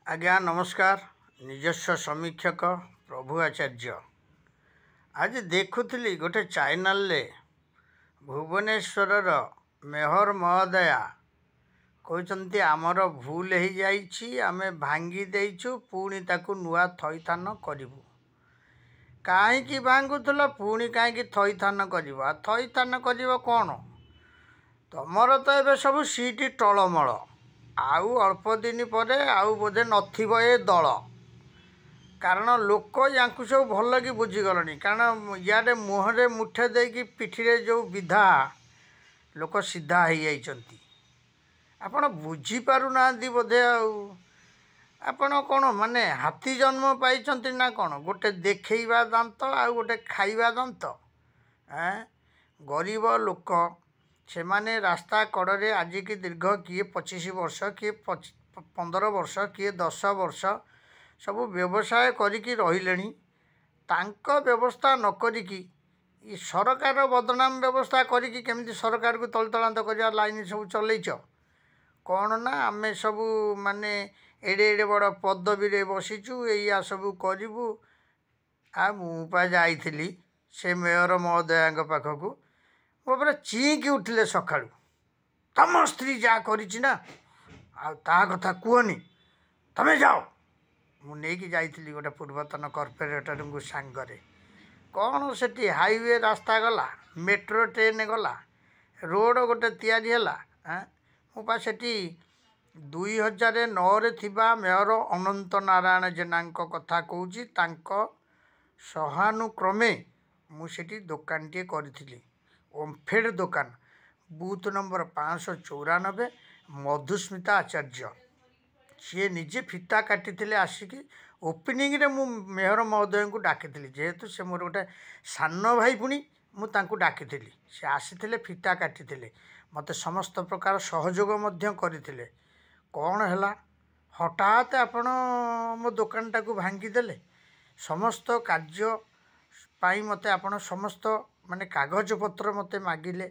आज्ञा नमस्कार। निजस्व समीक्षक प्रभु आचार्य आज देखुली गोटे चैनल भुवनेश्वर मेहर महोदया कहते आमर भूल हो जाइए आम भांगी देचु पुणी ताकू नुआ थईथान करूँ कहीं भांगुल पुणी कहीं थईथान थईथान कर कौन तुमर तो ये सब सीट टलमल आउ अल्प दिन पर आउ बोधे नथिबो ए दल कारण लोक या सब भल कि बुझीगले कारण यारे मुहरे मुठे देकी पिठिरे जो विधा लोक सीधा हो जाइछंती आपण बुझीपारुना बोधे आपण कौन माने हाथी जन्म पाई ना कौन गोटे देखा दांत आ गोटे खाइबा दांत गरीब लोक से माने रास्ता कड़े आज की दीर्घ किए 25 वर्ष किए 15 वर्ष किए 10 वर्ष सब व्यवसाय करिकी रहिलेनी तांको व्यवस्था न करिकी सरकार बदनाम व्यवस्था करिकी केमिति सरकार को तलतलांत करिया लाइन सब चलैछ कौन ना आमे सब माने एडे एडे बड़ पदवी रे बसीचु या सब करूँ आ मुपा जाइथिली से मेयर महोदया पाखक वो पूरा चीकी उठिले सका तम स्त्री जा करा कथा कहनी तमें जाओ मुझे जाइली गोटे पूर्वतन कॉर्पोरेटर को सांगरे कौन से हाईवे रास्ता गला मेट्रो ट्रेन गला रोड गोटे तैयारी है मुपा से 2009 थिबा मेयर अनंत नारायण जेना कथा कहूँ सहानुक्रमे मुझे दुकान टे करी ओम्फेड दुकान बूथ नंबर 594 मधुस्मिता आचार्य सी निजे फिता काटी आसिकी ओपनिंग रे मु मेहर महोदय को डाकी जेहेतु से मोर गोटे सान भाई पुणी मुझे डाकी से आसी फिता काटी मत समस्त प्रकार सहयोग करते कौन है हठात आपण मो दुकान टाक भांगीदे समस्त कार्य पाई मते आपण समस्त माने कागज पत्र मते मागिले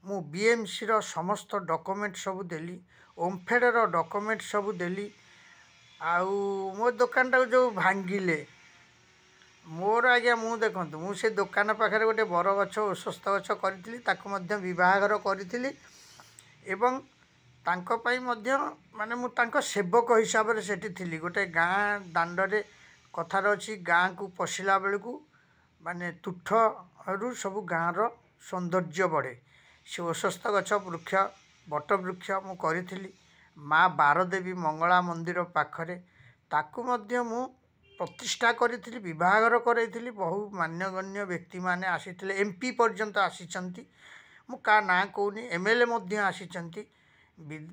मु बीएमसी रो समस्त डॉक्यूमेंट सब देली ओम्फेड रो डॉक्यूमेंट सब देली आउ मो दुकान टाक जो भांगिले मोर आज्ञा मु देखंतु मु से दुकान पाखरे गोटे बर गछ ओस्वस्थ गछ करितली ताको मध्य विवाहर करितली एवं तांको पाई मध्य माने मु तांको सेवक हिसाब रे सेठी थिली गोटे गाँ दांडरे कथार अछि गाँ को पशिला बेलकू माने तुठ रु सब गाँर सौंदर्य बढ़े से ओस्वस्थ गछ वृक्ष बट वृक्ष मु करी माँ बारदेवी मंगला मंदिर पाखरे ताकू मध्य मु प्रतिष्ठा करी विवाहर करई बहु मान्यगण्य व्यक्ति माने आसीथिले एमपी पर्यंत आसीचंती मु का ना कहूनी एमएलए मध्य आसीचंती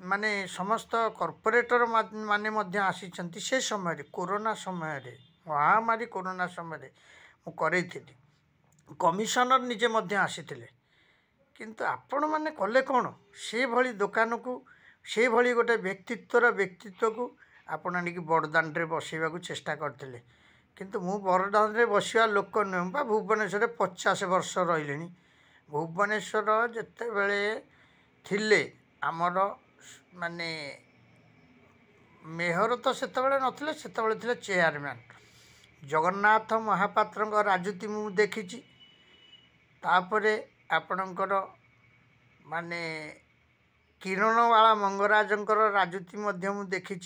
माने समस्त कॉर्पोरेटर माने मध्य आसीचंती से समय कोरोना समय महामारी कोरोना समय मु करई कमिशनर निजे मध्य आसीथिले किंतु आपण माने कले कौन से भली दुकान को से भली गोटे व्यक्तित्व को आपण आनिक बड़दाण्ड रे बसैबा को चेष्टा करथिले किंतु मु बड़दाण्ड रे बसिया लोक नुह बा भुवनेश्वर 50 वर्ष रहिलेनी भुवनेश्वर जेते बेले थिले आमर माने मेहर तो सेते बेले नथिले सेते बेले थिले चेयरमैन जगन्नाथ महापात्र राजनीति मु देखी तापरे आपणकर माने किरणवाला मंगराजंकर राजनीति मध्य मु देखी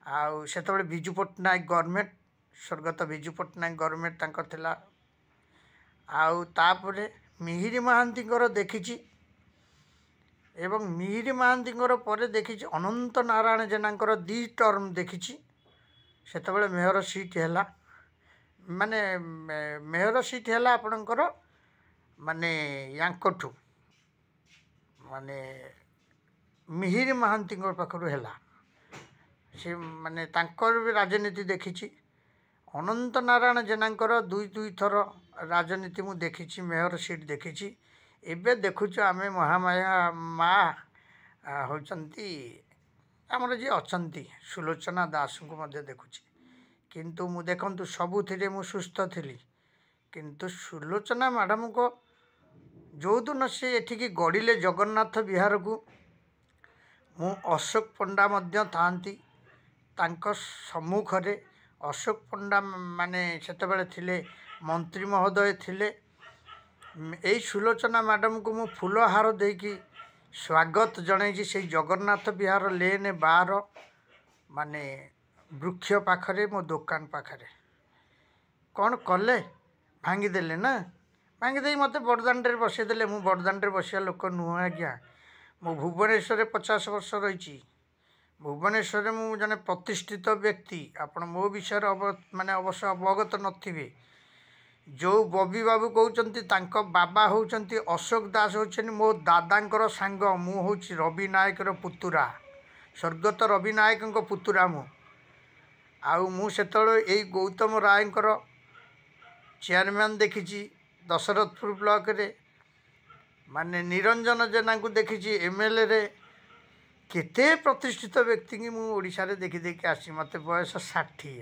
आउ सेतबेले बिजू पट्टनायक गवर्नमेंट स्वर्गत बिजू पट्टनायक गवर्नमेंट तांकर थिला आउ तापरे मिहिरी महांतीकर देखी एवं मिहिरी महांतीकर परे देखी अनंत नारायण जेनांकर 2 टर्म देखी सेतबेले मेयर सीट है माने मेयर सीट है आपणकर माने यांकठू माने मिहिरी महांती पाखर है से माने तांकर भी राजनीति देखी अनंत नारायण जेनांकर 2 थर राजनीति मु देखी मेयर सीट देखी एबे देखुछु आमे महामाया माँ होचंती आमर जी अछंती सुलोचना दास को मध्य देखुची किंतु मु देखंतु सबुथिरे मु सुस्थ थिली किंतु सुलोचना मैडम को जो दिन से एठिकी गड़िले जगन्नाथ विहार को मु अशोक पंडा मध्य थांती तांको सम्मुखरे अशोक पंडा माने सेतेबेले थिले मंत्री महोदय थिले यही सुलोचना मैडम को मु फूलहार देकी स्वागत जन से जगन्नाथ विहार लेन 12 माने वृक्ष पाखरे मो दुकान पाखरे कौन कले भांगीदेले ना भांगीदे मत बड़दाण्डे बसईदे मु बड़दाण्डे बसिया लोक नुह आज्ञा मु भुवनेश्वर 50 वर्ष रही भुवनेश्वर मु जने प्रतिष्ठित व्यक्ति आपण मो विषय माने अवश्य अवगत नथिबे जो बबी बाबू कहते बाबा होउचंती अशोक दास होउछन मो दादांकर सांग मु होउछि रवि नायकर पुतुरा स्वर्गत रवि नायक पुतुरा मु आउ मु सेतळ एई गौतम रायकर चेयरमैन देखिछि दशरथपुर ब्लॉक रे माने निरंजन जेना को देखिछि एमएलए रे केते प्रतिष्ठित व्यक्ति की मु ओडिशा रे देखि देखि आसी मते बयस 60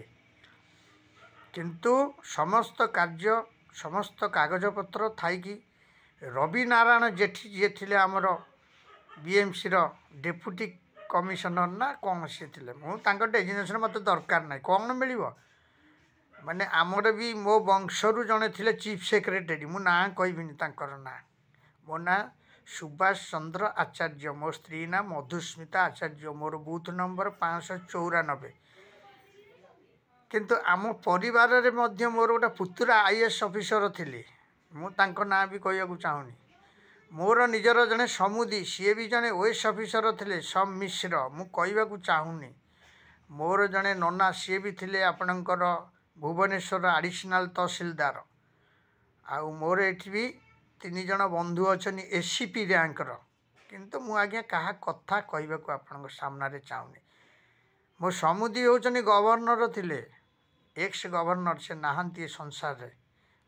किंतु समस्त कार्य समस्त कागजपत्र थाई कि रवि नारायण जेठी जे थिले आमर बीएमसी रो डेप्यूटी कमिशनर ना कौन सी थिले मु तांको डेजिग्नेशन मते दरकार नै कौन मिलिबो माने आमर भी मो वंशरु जने थिले चीफ सेक्रेटरी मु ना कहबिनी तांकर ना मो ना सुभाष चंद्र आचार्य मो स्त्री ना मधुस्मिता आचार्य मोर बूथ नंबर 594 किंतु आम परिवार रे मध्य मोर गोटे पुतुरा आईएएस ऑफिसर थिले मु तांको ना भी कहया को चाहूनी मोर निजर जने समुदी सी भी जने ओएस ऑफिसर थिले सब मिश्र मु कहया को चाहूनी मोर जने नन्ना सी भी थिले आपणकर भुवनेश्वर एडिशनल तहसीलदार आउ मोर एठी भी 3 जन बंधु अछनी एसीपी रैंकर किंतु मु आज्ञा कहा कथा कहबा को आपन सामना रे चाहूनी मो समुदी होचनी गवर्नर थिले एक्स गवर्नर से नहांती संसार रे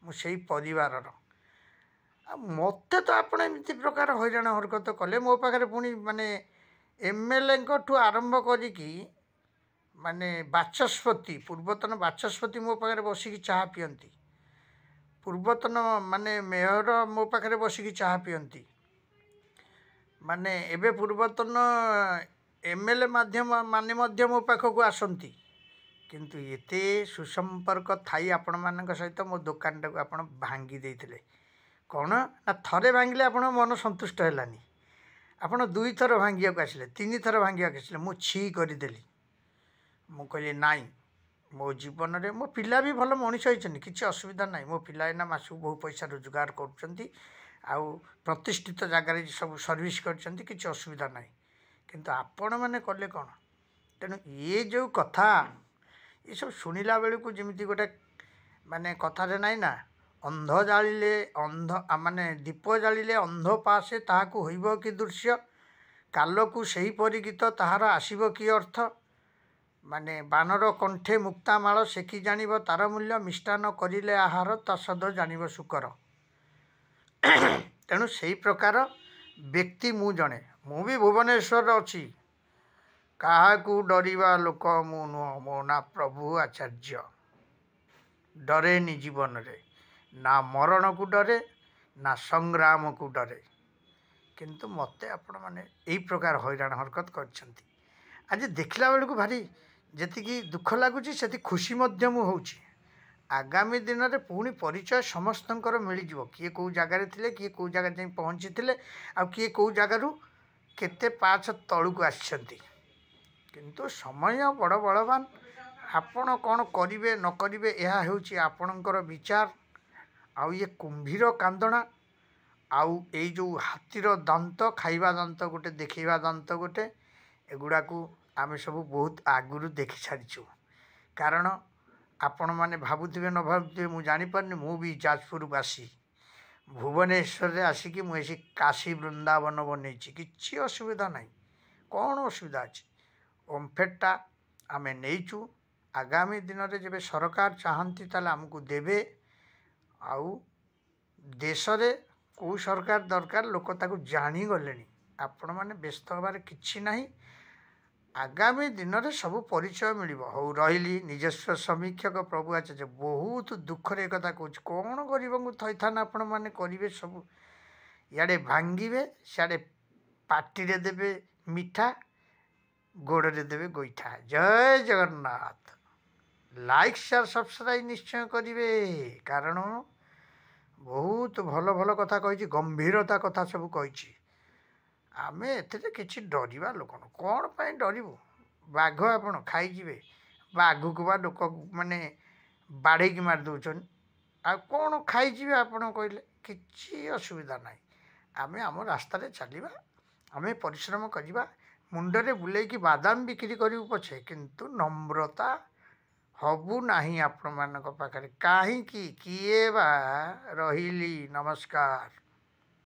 मु सेही परिवार रो मते तो आपण एमती प्रकार हैरान हरकत कले मो पाखरे पुनी माने एमएलए ठू आरंभ करी कि माने बाचस्पति पूर्वतन बाचस्पति मो पाखरे बसिकी चाह पियंती पूर्वतन माने मेयर मो पाखरे बसिकी चाह पियंती माने एबे पूर्वतन एमएलए माध्यम माने मध्य मो पाखक आसंती किंतु एते सुसंपर्क थाई आपण मानक सहित मो दुकान टाको आपण भांगी देइथिले कौन ना थरे भांगिले आपण मन संतुष्ट हेलानी आपण 2 थर भांगिया को आसिले 3 थर भांगिया को आसिले मु छी करि देली मु कहली नाई मो जीवन रे मो पिला भी भल मनीष होइछन किछि असुविधा नाई मो पिला एना मासु बहु पैसा रोजगार करछंती आउ प्रतिष्ठित जगह रे सब सर्विस करछंती किछि असुविधा नाई किंतु आपण माने कले कोन तेनु ये जो कथा ये सब सुनिला बेलू को जमी गोटे माने कथा रे नाई ना अंध जालिले अंध माने दीप जालिले अंध पासे ताहाकू होइबो कि दृश्य काल को सही परि गीत ताहार आसीबो कि अर्थ माने बानर कंठे मुक्तामाल सेकी जानिबो तार मूल्य मिष्टान करिले आहार तसद जानिबो सुकर तेणु सही प्रकार व्यक्ति मु जने मु भी भुवनेश्वर अच्छी क्या डरिवा लोक मु नुह मो ना प्रभु आचार्य डरेनी जीवन रे ना मरण को डरे ना संग्राम को डरे किंतु मते आपण माने एई प्रकार हैरान हरकत करछंती आज देखला बेलू भारी जेतिकी दुख लगुच से खुशी मध्य मु होउची आगामी दिन में पुणी परिचय समस्तंकर मिलଯିव किए कौ जगार थे किए कौ जगह जाई पहुँची थे आ किए कौ जगार केते पाछ तलू को आछंती किंतु समय बड़ बलवान आपण कौन करिवे न करिवे यह हेउची आपणकर विचार आउ ये कुंभीर कांदना आउ ए जो हाथीर दांत खाइबा दांत गोटे देखा दांत गोटे एगुड़ा को आम सब बहुत आगुरी देखि सारीचु कारण आपण मैंने भावुवे न भावुवे मुझे जापारे मु भी जाजपुरवासी भुवनेश्वर रे आसिकी मुझे काशी वृंदावन बनई कि असुविधा ना कौन असुविधा अच्छे ओम्फेडटा आमे नहींचु आगामी दिन में जब सरकार चाहती ताले आमको देवे आउ देश रे कौ सरकार दरकार लोक ताकू जानी गले आपण मैंने व्यस्त हबार किछि नाही आगामी दिन में सब परिचय मिल हो रही निजस्व समीक्षक प्रभु आचार्य बहुत दुखर एक कथा कौन गरीब को थैथान आपण मैंने करेंगे सब इे भांगे सियाड़े पार्टी देवे मिठा ଗୋଡ଼ରେ ଦେବେ ଗୋଇଠା। ଜୟ ଜଗନ୍ନାଥ। ଲାଇକ୍ ସେୟାର ସବସ୍କ୍ରାଇବ୍ ନିଶ୍ଚୟ କରିବେ, କାରଣ ବହୁତ ଭଲ ଭଲ କଥା କହିଛି, ଗମ୍ଭୀରତା କଥା ସବୁ କହିଛି। ଆମେ ଏଥିରେ କିଛି ଡରିବା ଲୋକ ନୁହଁ। କ'ଣ ପାଇଁ ଡରିବୁ? ବାଘ ଆପଣ ଖାଇଯିବେ, ବାଘକୁ ବା ଲୋକ ମାନେ ବାଡ଼େଇକି ମାରି ଦେଉଛନ୍ତି, ଆଉ କ'ଣ ଖାଇଯିବେ ଆପଣ କହିଲେ? କିଛି ଅସୁବିଧା ନାହିଁ। ଆମେ ଆମ ରାସ୍ତାରେ ଚାଲିବା, ଆମେ ପରିଶ୍ରମ କରିବା, ମୁଣ୍ଡରେ ବୁଲେଇକି ବାଦାମ ବିକ୍ରି କରିବୁ ପଛେ, କିନ୍ତୁ ନମ୍ରତା ହବୁ ନାହିଁ ଆପଣମାନଙ୍କ ପାଖରେ। କାହିଁକି? କିଏ ବା? ରହିଲି, ନମସ୍କାର।